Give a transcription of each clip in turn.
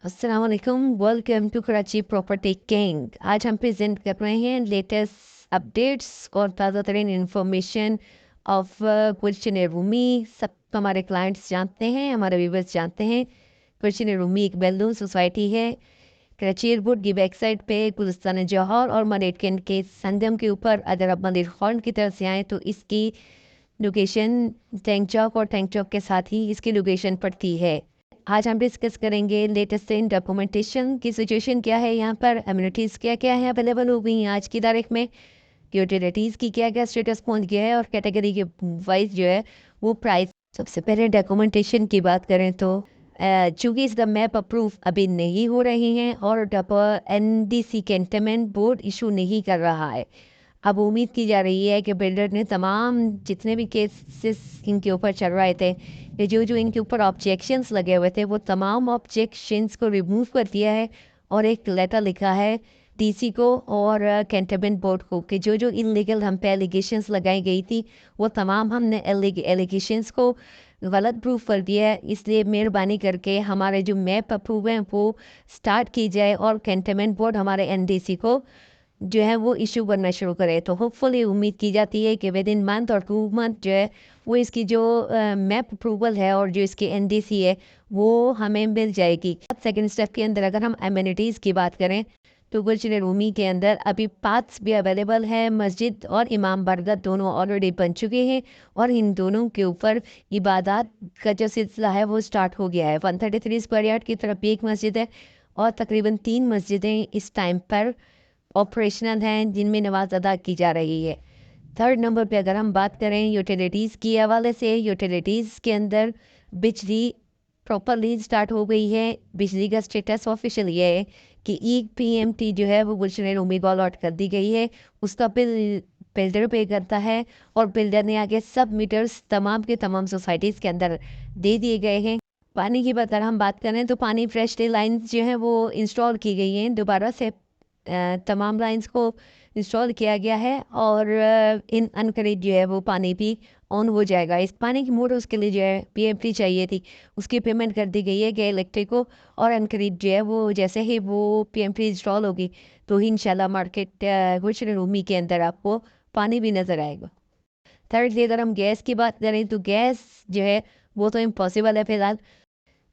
अस्सलाम वालेकुम, welcome to Karachi property king. आज हम प्रेजेंट कर रहे हैं लेटेस्ट अपडेट्स और ताज़ा तरीन इंफॉर्मेशन ऑफ गुलशन रूमी। सब हमारे क्लाइंट्स जानते हैं, हमारे व्यूवर्स जानते हैं। गुलशन रूमी एक बेलून सोसाइटी है कराची एयरपोर्ट की बैक साइड पे गुलिस्तान जौहर और मरेट कैंट के संगम के ऊपर। अगर आप मंदिर हॉर्न की तरफ से आएँ तो इसकी लोकेशन टैंक चौक और टैंक चौक के साथ ही इसकी लोकेशन पड़ती है। आज हम डिस्कस करेंगे लेटेस्ट इन डॉक्यूमेंटेशन की सिचुएशन क्या है, यहाँ पर एम्यूनिटीज़ क्या क्या है अवेलेबल हो गई हैं आज की तारीख में, यूटिलिटीज़ की क्या क्या स्टेटस पहुँच गया है और कैटेगरी के वाइज जो है वो प्राइस। सबसे पहले डॉक्यूमेंटेशन की बात करें तो चूँकि इस द मैप अप्रूव अभी नहीं हो रही हैं और NDC कैंटनमेंट बोर्ड इशू नहीं कर रहा है। अब उम्मीद की जा रही है कि बिल्डर ने तमाम जितने भी केसेस इनके ऊपर चल रहे थे, ये जो इनके ऊपर ऑब्जेक्शंस लगे हुए थे, वो तमाम ऑब्जेक्शंस को रिमूव कर दिया है और एक लेटर लिखा है DC को और कैंटनमेंट बोर्ड को कि जो इलीगल हम पे एलिगेशंस लगाई गई थी वो तमाम हमने एलिगेशंस को गलत प्रूव कर दिया है। इसलिए मेहरबानी करके हमारे जो मैप अप्रूव हैं वो स्टार्ट की जाए और कैंटनमेंट बोर्ड हमारे NDC को जो है वो इशू बनना शुरू करे। तो होपफुली उम्मीद की जाती है कि विद इन मंथ और 2 मंथ जो है वो इसकी जो मैप अप्रूवल है और जो इसकी NDC है वो हमें मिल जाएगी। सेकंड स्टेप के अंदर अगर हम एमिनिटीज़ की बात करें तो गुलशन रूमी के अंदर अभी पाथ्स भी अवेलेबल है। मस्जिद और इमाम बारगाह दोनों ऑलरेडी बन चुके हैं और इन दोनों के ऊपर इबादत का जो सिलसिला है वो स्टार्ट हो गया है। 133 स्क्वायर यार्ड की तरफ भी एक मस्जिद है और तकरीबन 3 मस्जिदें इस टाइम पर ऑपरेशनल हैं जिनमें नमाज अदा की जा रही है। थर्ड नंबर पे अगर हम बात करें यूटिलिटीज़ के हवाले से, यूटिलिटीज़ के अंदर बिजली प्रॉपरली स्टार्ट हो गई है। बिजली का स्टेटस ऑफिशियल ये है कि EPMT जो है वो गुलशन रूमी को अलॉट कर दी गई है। उसका बिल बिल्डर पे करता है और बिल्डर ने आगे सब मीटर्स तमाम के तमाम सोसाइटीज़ के अंदर दे दिए गए हैं। पानी की अगर हम बात करें तो पानी फ्रेश लाइन्स जो हैं वो इंस्टॉल की गई हैं दोबारा से। तमाम लाइंस को इंस्टॉल किया गया है और इन अनकरीब जो है वो पानी भी ऑन हो जाएगा। इस पानी की मोटर उसके लिए जो है PMT चाहिए थी, उसकी पेमेंट कर दी गई है गए इलेक्ट्रिक को और अनकरीब जो है वो जैसे ही वो PMT इंस्टॉल होगी तो ही इंशाल्लाह मार्केट गुलशन रूमी के अंदर आपको पानी भी नज़र आएगा। थर्डली अगर हम गैस की बात करें तो गैस जो है वो तो इम्पॉसिबल है फ़िलहाल।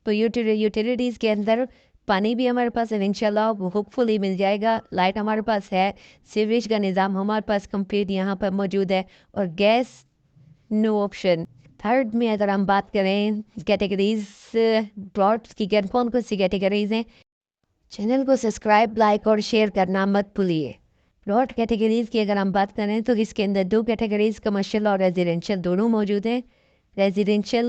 तो यूटिलिटीज़ के अंदर पानी भी हमारे पास है, इंशाल्लाह वो होपफुली मिल जाएगा। लाइट हमारे पास है, सीवरेज का निज़ाम हमारे पास कंप्लीट यहाँ पर मौजूद है और गैस नो ऑप्शन। थर्ड में अगर हम बात करें कैटेगरीज प्लॉट्स की, कौन कौन सी कैटेगरीज हैं, चैनल को सब्सक्राइब लाइक और शेयर करना मत भूलिए। प्लॉट कैटेगरीज की अगर हम बात करें तो इसके अंदर 2 कैटेगरीज कमर्शियल और रेजिडेंशियल दोनों मौजूद हैं। रेजिडेंशियल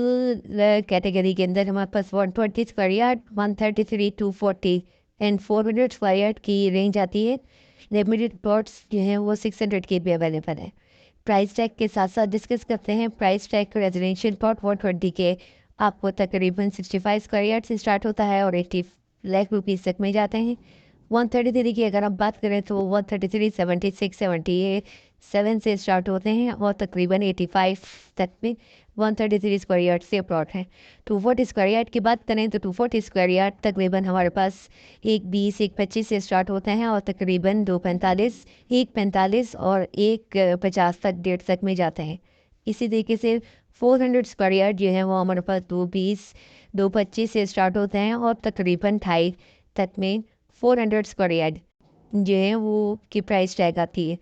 कैटेगरी के अंदर हमारे पास 120 square yard, 133, 240 and 400 square yard की रेंज आती है। लिमिटेड प्लॉट्स जो हैं वो 600 के भी अवेलेबल है। प्राइस टैग के साथ साथ डिस्कस करते हैं। प्राइस टैग रेजिडेंशियल प्लॉट 120 के आपको तकरीबन 65 स्क्वायर यार्ड से स्टार्ट होता है और 80 लाख रुपीज़ तक में जाते हैं। 133 की अगर हम बात करें तो 133, 76, 78 7 से स्टार्ट होते हैं और तकरीबन 85 तक में 133 स्क्वायर यार्ड से प्लॉट है। 240 स्क्वायर यार्ड की बात करें तो 240 स्क्वायर यार्ड तकरीबन हमारे पास 120, 125 से स्टार्ट होते हैं और तकरीबन 245, 145 और 150 तक 1.5 तक में जाते हैं। इसी तरीके से 400 स्क्वायर यार्ड जो है वो हमारे पास 220, 225 से स्टार्ट होते हैं और तकरीबन 2.5 तक में 400 स्क्वायर यार्ड जो है वो की प्राइस टैग आती है।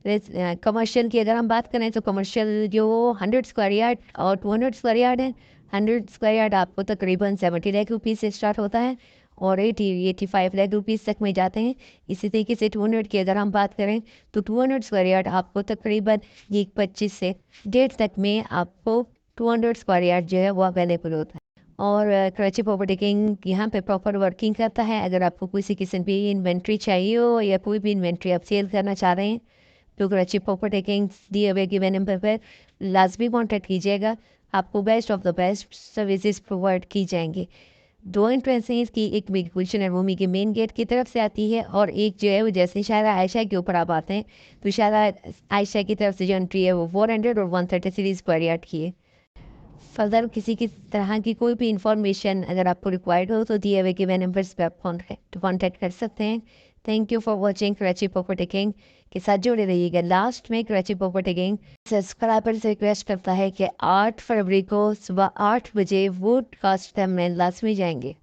कमर्शियल की अगर हम बात करें तो कमर्शियल जो 100 स्क्वायर यार्ड और 200 स्क्वायर यार्ड है। 100 स्क्वायर यार्ड आपको तकरीबन 70 लाख रुपीज़ से स्टार्ट होता है और 85 लाख रुपीज़ तक में जाते हैं। इसी तरीके से 200 की अगर हम बात करें तो 200 स्क्वायर यार्ड आपको तकरीबन 125 से 1.5 तक में आपको 200 स्क्वायर यार्ड जो है वो अवेलेबल होता है। और कराची प्रॉपर्टी किंग यहाँ पे प्रॉपर वर्किंग करता है। अगर आपको किसी किस्म की इन्वेंट्री चाहिए हो या कोई भी इन्वेंट्री आप सेल करना चाह रहे हैं तो कराची प्रॉपर्टी किंग दिए हुए गिवन नंबर पर लाजमी कॉन्टैक्ट कीजिएगा। आपको best of the best services provide की जाएंगी। 2 एंट्रेंस हैं इसकी, एक गुलशन रूमी के मेन गेट की तरफ से आती है और एक जो है वो जैसे शायरा आयशा के ऊपर आप आते हैं तो शायरा आयशा की तरफ से जो एंट्री है वो 400 और 133 स्क्वायर यार्ड की है। फर्दर किसी की तरह की कोई भी इंफॉर्मेशन अगर आपको रिक्वायर्ड हो तो दिए हुए गिवन नंबर्स पे आप कॉन्टैक्ट कर सकते हैं। Thank you for watching Karachi property king के साथ जुड़े रहिएगा। लास्ट में कराची प्रॉपर्टी किंग सब्सक्राइबर से रिक्वेस्ट करता है कि 8 फरवरी को सुबह 8 बजे वोडकास्ट में लाजमी जाएंगे।